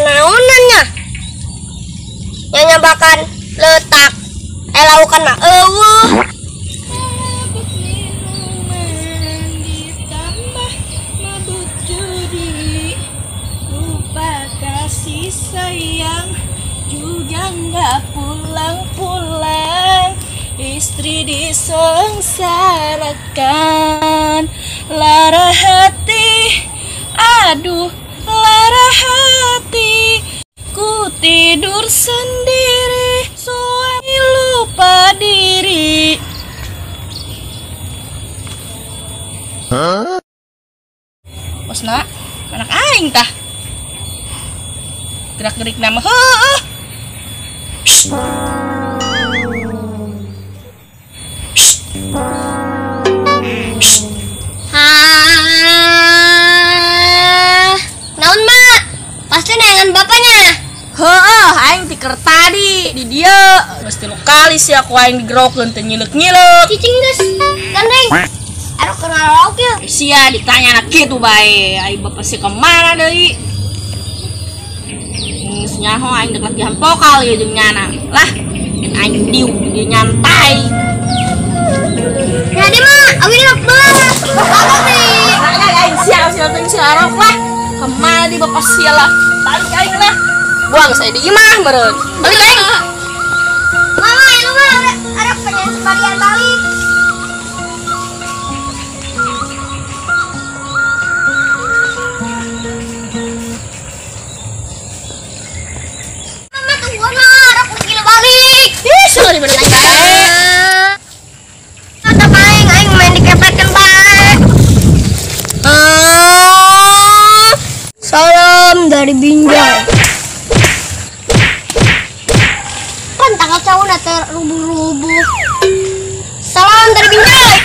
naonannya nyanyabakan letak laukan mah eueuh. Ditambah mabuk judi, lupa kasih sayang, juga nggak pulang-pulang. Istri disengsarakan, lara hati, aduh lara hati. Ku tidur sendiri, suami lupa diri. Bosna, anak aing tah. Gerak-gerik nama heuh. Naon mak? Pasti nengan bapaknya. Heuh, aing tiker tadi di dia. Geus tilu kali sih aku aing digerokeun teu nyilek-nyilek. Cicing geus. Gandeng. Aduh kenal lauk ya. Sia ditanya anak kitu bae. Aing bapak si kemana deui? Nyaho aing dek latihan vokal ya jeung nyana. Lah, aing diu dia nyantai. Ya deh mak, awi deh belah. Apa nih? Nah, aing sial teuing si arok lah. Kemana di bapak sia lah? Balik aing lah. Buang saya di imah meureun. Balik aing. Mama, lu mah ada pengen sekalian balik. Mama tunggu na, ada gila balik. Ih, sudah di mana aing? Kata aing main dikepetkeun bae. Salam dari Binjai. Kan tanggal cowok udah terrubuh-rubuh. Salam dari Binjai.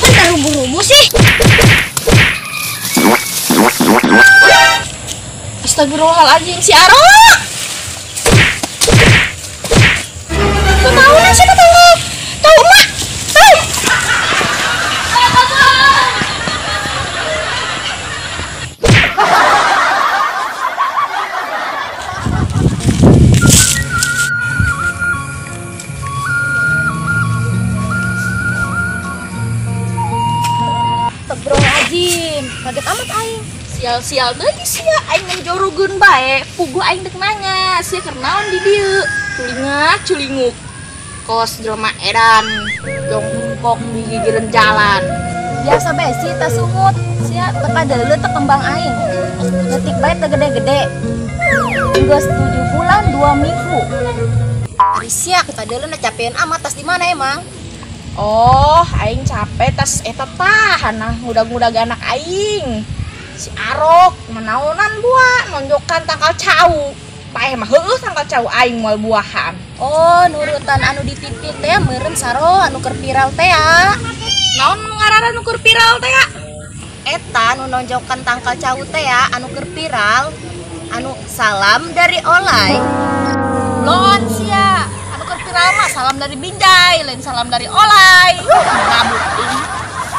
Kan terrubuh-rubuh sih. Astagfirullahaladzim si Arok. Ketauan sih ketemu. Tahu mah. Tahu. Astagfirullahaladzim. Kaget amat aing. Sial-sial deui sia aing menjorogeun bae. Pugu aing dek nanya, sia keur naon di dieu? Culingak-culinguk. Kos jelema edan jongkok di gigireun jalan. Biasa bae sih tas sumut sia teu kadeuleu teu kembang aing. Letik bae teu gede-gede. Geus 7 bulan 2 minggu. Ari sia kadeuleu na capean amat tas di mana emang? Oh, aing capek tas eta tah nah ngudag-ngudag anak aing. Si Arok menaonan buah nonjokan tangkal cau. Paeh mah heueuh tangkal cau aing moal buahan. Oh, nurutan anu dititip teh meureun saro anu keur viral teh ya. Naon ngaranna nu keur viral teh ya? Eta nu nonjokan tangkal cau teh ya anu keur viral. Anu salam dari Olay. Lon sia, anu keur viral mah salam dari Binjai, lain salam dari Olay. Ngabuk ing.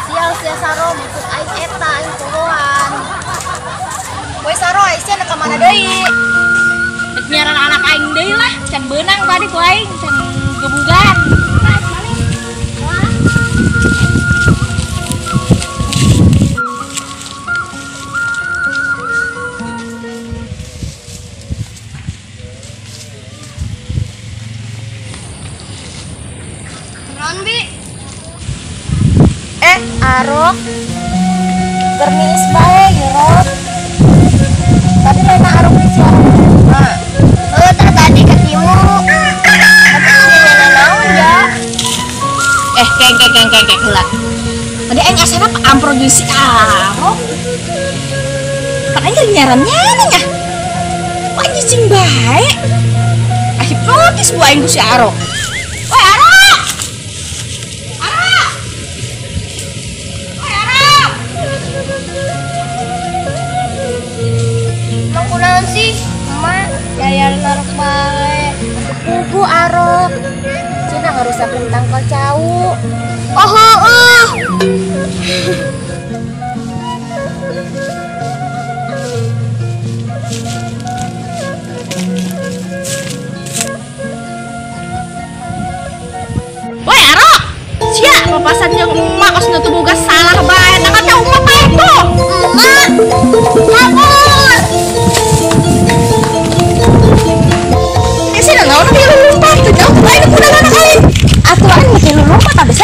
Sial sia saro maksud aing eta aing pohoan. We saro aing sia ka mana deui? Dek nyaran anak aing deui lah, can beunang tadi ku aing, can gebugan. Naon bi? Arok gernis bae Rod. Tadi Lena Arok di Ciarang. Tadi ketemu. Tapi ini naon ya? Keng heula. Tadi aing asana ampro jeung si Arok. Kan aing keur nyaran-nyaran nya. Kok aing cicing bae? Hipnotis bu aing ku si Arok. Woi Arok! Arok! Woi Arok! Emang kunaon sih? Emak, yayan narok bae. Pugu Arok. Cina ngarusakeun tangkal cau. Oh, papasan yang emak kos nutu boga salah bae. Nah kata emak bae tuh. Emak, kabur. Sih naon lagi lompat tuh jauh bae kuda anak lain. Atuan mesti lu lompat abis